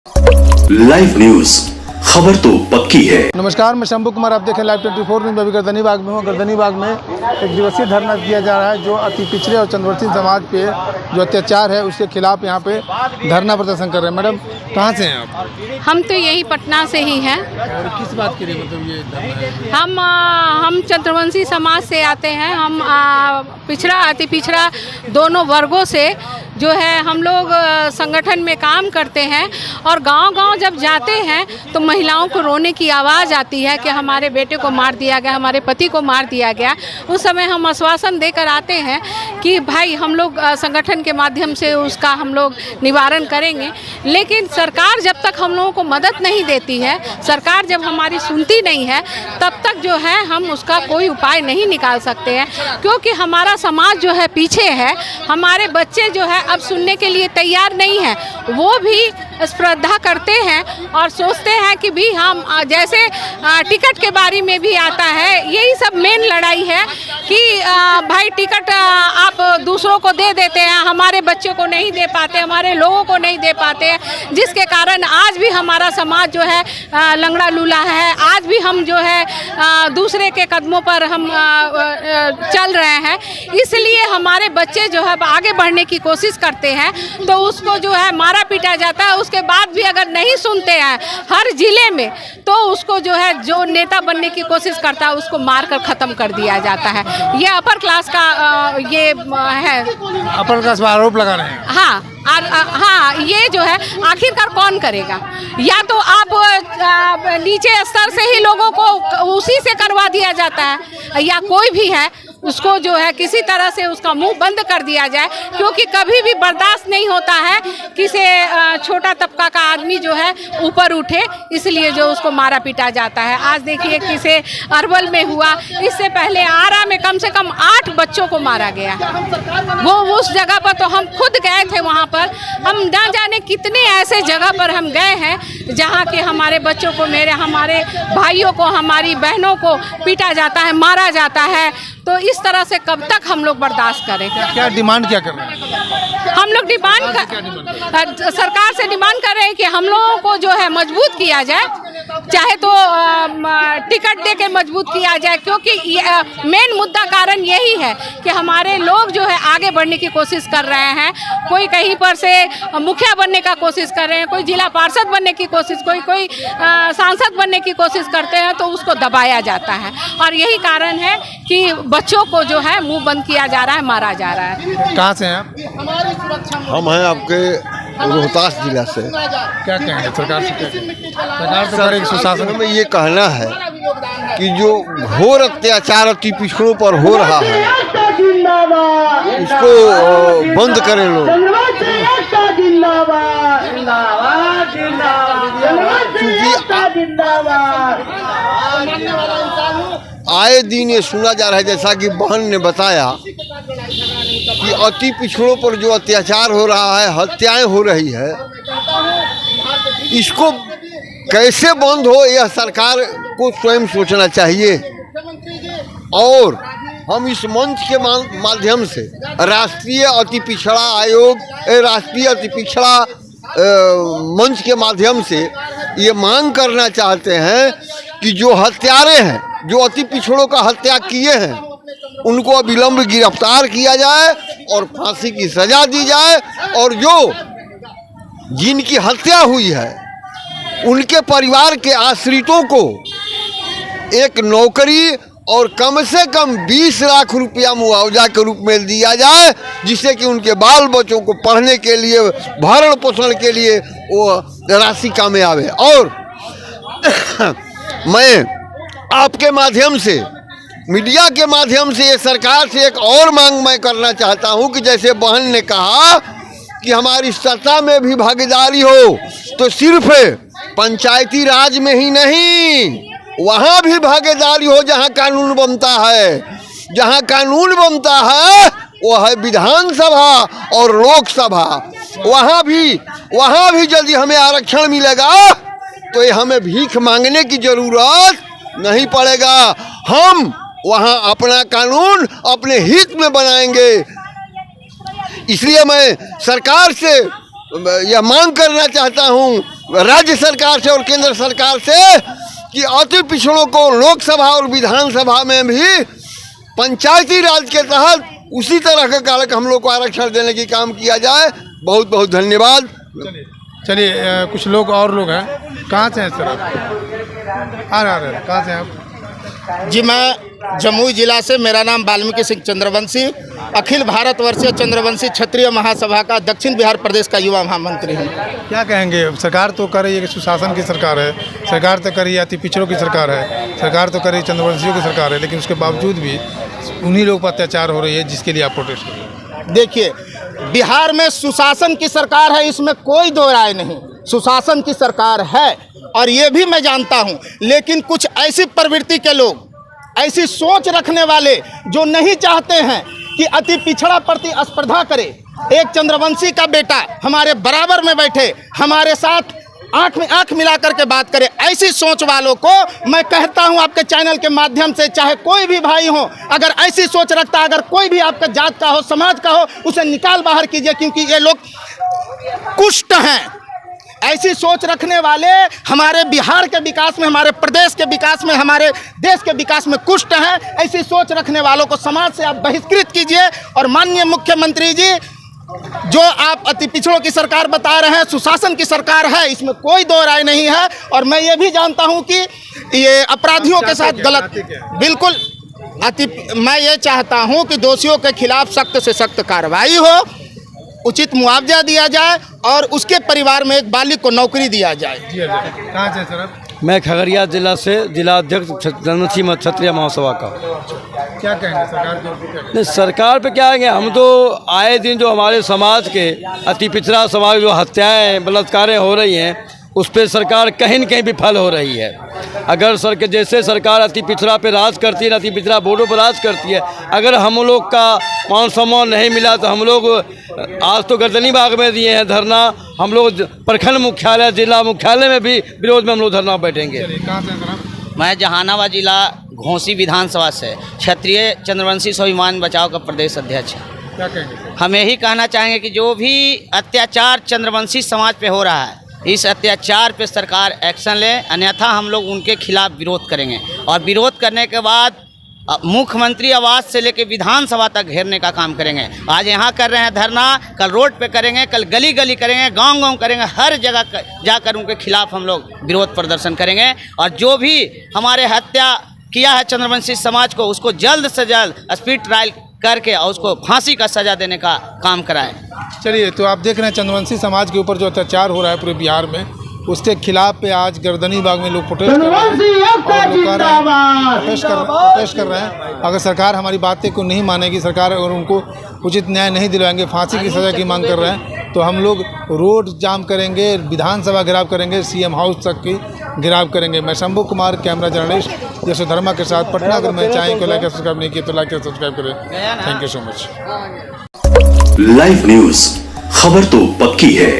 Live news, खबर तो पक्की है। नमस्कार, मैं शंभू कुमार, आप देखें लाइव 24 न्यूज। अभी गर्दनी बाग में हूँ। गर्दनी बाग में एक दिवसीय धरना दिया जा रहा है जो अति पिछड़े और चंद्रवंशी समाज पे जो अत्याचार है उसके खिलाफ यहाँ पे धरना प्रदर्शन कर रहे हैं। मैडम, कहाँ से हैं आप? हम तो यही पटना से ही हैं। और किस बात के लिए मतलब ये धरना है? हम चंद्रवंशी समाज से आते हैं। हम पिछड़ा अति पिछड़ा दोनों वर्गों से जो है हम लोग संगठन में काम करते हैं और गांव-गांव जब जाते हैं तो महिलाओं को रोने की आवाज़ आती है कि हमारे बेटे को मार दिया गया, हमारे पति को मार दिया गया। उस समय हम आश्वासन देकर आते हैं कि भाई हम लोग संगठन के माध्यम से उसका हम लोग निवारण करेंगे, लेकिन सरकार जब तक हम लोगों को मदद नहीं देती है, सरकार जब हमारी सुनती नहीं है, तब तक जो है हम उसका कोई उपाय नहीं निकाल सकते हैं, क्योंकि हमारा समाज जो है पीछे है। हमारे बच्चे जो है अब सुनने के लिए तैयार नहीं है। वो भी स्पर्धा करते हैं और सोचते हैं कि भी हम जैसे टिकट के बारे में भी आता है, यही सब मेन लड़ाई है कि भाई टिकट आप दूसरों को दे देते हैं, हमारे बच्चों को नहीं दे पाते, हमारे लोगों को नहीं दे पाते हैं, जिसके कारण आज भी हमारा समाज जो है लंगड़ा लूला है। आज भी हम जो है दूसरे के कदमों पर हम चल रहे हैं। इसलिए हमारे बच्चे जो है आगे बढ़ने की कोशिश करते हैं तो उसको जो है मारा पीटा जाता है। उसके बाद भी अगर नहीं सुनते हैं हर जिले में तो उसको जो है जो नेता बनने की कोशिश करता है उसको मारकर ख़त्म कर दिया जाता है। ये अपर क्लास का ये है, अपर क्लास पर आरोप लगा रहे हैं। हाँ, ये जो है आखिरकार कौन करेगा? या तो आप नीचे स्तर से ही लोगों को उसी से करवा दिया जाता है, या कोई भी है उसको जो है किसी तरह से उसका मुंह बंद कर दिया जाए, क्योंकि कभी भी बर्दाश्त नहीं होता है किसी छोटा तबका का आदमी जो है ऊपर उठे, इसलिए जो उसको मारा पीटा जाता है। आज देखिए किसे अरवल में हुआ, इससे पहले आरा में कम से कम 8 बच्चों को मारा गया। वो उस जगह पर तो हम खुद गए थे, वहाँ पर हम ना जाने कितने ऐसे जगह पर हम गए हैं जहाँ के हमारे बच्चों को, हमारे भाइयों को, हमारी बहनों को पीटा जाता है, मारा जाता है। तो इस तरह से कब तक हम लोग बर्दाश्त करें? क्या डिमांड क्या कर रहे हैं? हम लोग सरकार से डिमांड कर रहे हैं कि हम लोगों को जो है मजबूत किया जाए, चाहे तो टिकट दे के मजबूत किया जाए, क्योंकि मेन मुद्दा कारण यही है कि हमारे लोग जो है आगे बढ़ने की कोशिश कर रहे हैं। कोई कहीं पर से मुखिया बनने का कोशिश कर रहे हैं, कोई जिला पार्षद बनने की कोशिश, कोई सांसद बनने की कोशिश करते हैं तो उसको दबाया जाता है। और यही कारण है कि बच्चों को जो है मुंह बंद किया जा रहा है, मारा जा रहा है। कहाँ से हैं आप? हम हैं आपके रोहतास जिला से। क्या कहेंगे सरकार से? क्या कहेंगे? सरकार तो करेगी सुशासन में ये कहना है कि जो घोर अत्याचार अति पिछड़ों पर हो रहा है इसको बंद करें लोग। आए दिन ये सुना जा रहा है, जैसा कि बहन ने बताया कि अति पिछड़ों पर जो अत्याचार हो रहा है, हत्याएं हो रही है, इसको कैसे बंद हो यह सरकार को स्वयं सोचना चाहिए। और हम इस मंच के माध्यम से राष्ट्रीय अति पिछड़ा आयोग, राष्ट्रीय अति पिछड़ा मंच के माध्यम से ये मांग करना चाहते हैं कि जो हत्यारे हैं, जो अति पिछड़ों का हत्या किए हैं, उनको अविलंब गिरफ्तार किया जाए और फांसी की सजा दी जाए। और जो जिनकी हत्या हुई है उनके परिवार के आश्रितों को एक नौकरी और कम से कम 20 लाख रुपया मुआवजा के रूप में दिया जाए, जिससे कि उनके बाल बच्चों को पढ़ने के लिए, भरण पोषण के लिए वो राशि काम में आवे। और मैं आपके माध्यम से, मीडिया के माध्यम से ये सरकार से एक और मांग मैं करना चाहता हूं कि जैसे बहन ने कहा कि हमारी सत्ता में भी भागीदारी हो, तो सिर्फ पंचायती राज में ही नहीं, वहाँ भी भागीदारी हो जहाँ कानून बनता है। जहाँ कानून बनता है वो है विधानसभा और लोकसभा। वहाँ भी यदि हमें आरक्षण मिलेगा तो ये हमें भीख मांगने की जरूरत नहीं पड़ेगा। हम वहाँ अपना कानून अपने हित में बनाएंगे। इसलिए मैं सरकार से यह मांग करना चाहता हूं राज्य सरकार से और केंद्र सरकार से कि अति पिछड़ों को लोकसभा और विधानसभा में भी पंचायती राज के तहत उसी तरह का कारक हम लोग को आरक्षण देने की काम किया जाए। बहुत बहुत धन्यवाद। चलिए कुछ लोग और लोग हैं। कहाँ से हैं सर आप? आ रहे कहाँ से हैं आप? जी, मैं जमुई जिला से, मेरा नाम वाल्मीकि सिंह चंद्रवंशी, अखिल भारतवर्षीय चंद्रवंशी क्षत्रिय महासभा का दक्षिण बिहार प्रदेश का युवा महामंत्री हूँ। क्या कहेंगे? सरकार तो कर रही है कि सुशासन की सरकार है, सरकार तो कर रही है अति पिछड़ों की सरकार है, सरकार तो कर रही है चंद्रवंशियों की सरकार है, लेकिन उसके बावजूद भी उन्हीं लोगों पर अत्याचार हो रही है जिसके लिए आप प्रोटेस्ट कर रहे हैं। देखिए, बिहार में सुशासन की सरकार है, इसमें कोई दो राय नहीं। सुशासन की सरकार है और ये भी मैं जानता हूँ, लेकिन कुछ ऐसी प्रवृत्ति के लोग, ऐसी सोच रखने वाले जो नहीं चाहते हैं कि अति पिछड़ा प्रतिस्पर्धा करे। एक चंद्रवंशी का बेटा हमारे बराबर में बैठे, हमारे साथ आंख में आंख मिला करके बात करे, ऐसी सोच वालों को मैं कहता हूं आपके चैनल के माध्यम से, चाहे कोई भी भाई हो, अगर ऐसी सोच रखता है, अगर कोई भी आपका जात का हो, समाज का हो, उसे निकाल बाहर कीजिए, क्योंकि ये लोग कुष्ठ हैं। ऐसी सोच रखने वाले हमारे बिहार के विकास में, हमारे प्रदेश के विकास में, हमारे देश के विकास में कुष्ठ हैं। ऐसी सोच रखने वालों को समाज से आप बहिष्कृत कीजिए। और माननीय मुख्यमंत्री जी, जो आप अति पिछड़ों की सरकार बता रहे हैं, सुशासन की सरकार है, इसमें कोई दो राय नहीं है। और मैं ये भी जानता हूं कि ये अपराधियों के साथ गलत, बिल्कुल मैं ये चाहता हूं कि दोषियों के खिलाफ सख्त से सख्त कार्रवाई हो, उचित मुआवजा दिया जाए और उसके परिवार में एक बालिग को नौकरी दिया जाए। कहाँ से सर आप? मैं खगड़िया जिला से जिला अध्यक्ष जनवंशी क्षत्रिय महासभा का। क्या कहेंगे सरकार के ऊपर? नहीं, सरकार पे क्या आएंगे? हम तो आए दिन जो हमारे समाज के अति पिछड़ा समाज जो हत्याएं बलात्कारें हो रही हैं, उस पर सरकार कहीं न कहीं विफल हो रही है। अगर जैसे सरकार अति पिछड़ा पे राज करती है, अति पिछड़ा बोर्डों पर राज करती है, अगर हम लोग का मान सम्मान नहीं मिला तो हम लोग आज तो गर्दनी बाग में दिए हैं धरना, हम लोग प्रखंड मुख्यालय, जिला मुख्यालय में भी विरोध में हम लोग धरना बैठेंगे। कहाँ से सर आप? मैं जहानाबाद जिला घोसी विधानसभा से क्षत्रिय चंद्रवंशी स्वाभिमान बचाव का प्रदेश अध्यक्ष है। क्या कहेंगे सर? हम यही कहना चाहेंगे कि जो भी अत्याचार चंद्रवंशी समाज पे हो रहा है, इस अत्याचार पे सरकार एक्शन ले, अन्यथा हम लोग उनके खिलाफ विरोध करेंगे। और विरोध करने के बाद मुख्यमंत्री आवास से लेकर विधानसभा तक घेरने का काम करेंगे। आज यहाँ कर रहे हैं धरना, कल रोड पे करेंगे, कल गली गली करेंगे, गांव गांव करेंगे, हर जगह जाकर उनके खिलाफ हम लोग विरोध प्रदर्शन करेंगे। और जो भी हमारे हत्या किया है चंद्रवंशी समाज को, उसको जल्द से जल्द स्पीड ट्रायल करके और उसको फांसी का सजा देने का काम कराएं। चलिए, तो आप देख रहे हैं चंद्रवंशी समाज के ऊपर जो अत्याचार हो रहा है पूरे बिहार में, उसके खिलाफ पे आज गर्दनी बाग में लोग प्रोटेस्ट कर रहे हैं। अगर सरकार हमारी बातें को नहीं मानेगी, सरकार अगर उनको उचित न्याय नहीं दिलवाएंगे, फांसी की सज़ा की मांग कर रहे हैं, तो हम लोग रोड जाम करेंगे, विधानसभा घेराव करेंगे, सीएम हाउस तक की घेराव करेंगे। मैं शंभू कुमार, कैमरा जर्नलिस्ट यशोधर्मा के साथ पटना। अगर मैं चाहें को लाइक सब्सक्राइब नहीं किया तो लाइक सब्सक्राइब करें। Thank you so much. Live news, खबर तो पक्की है।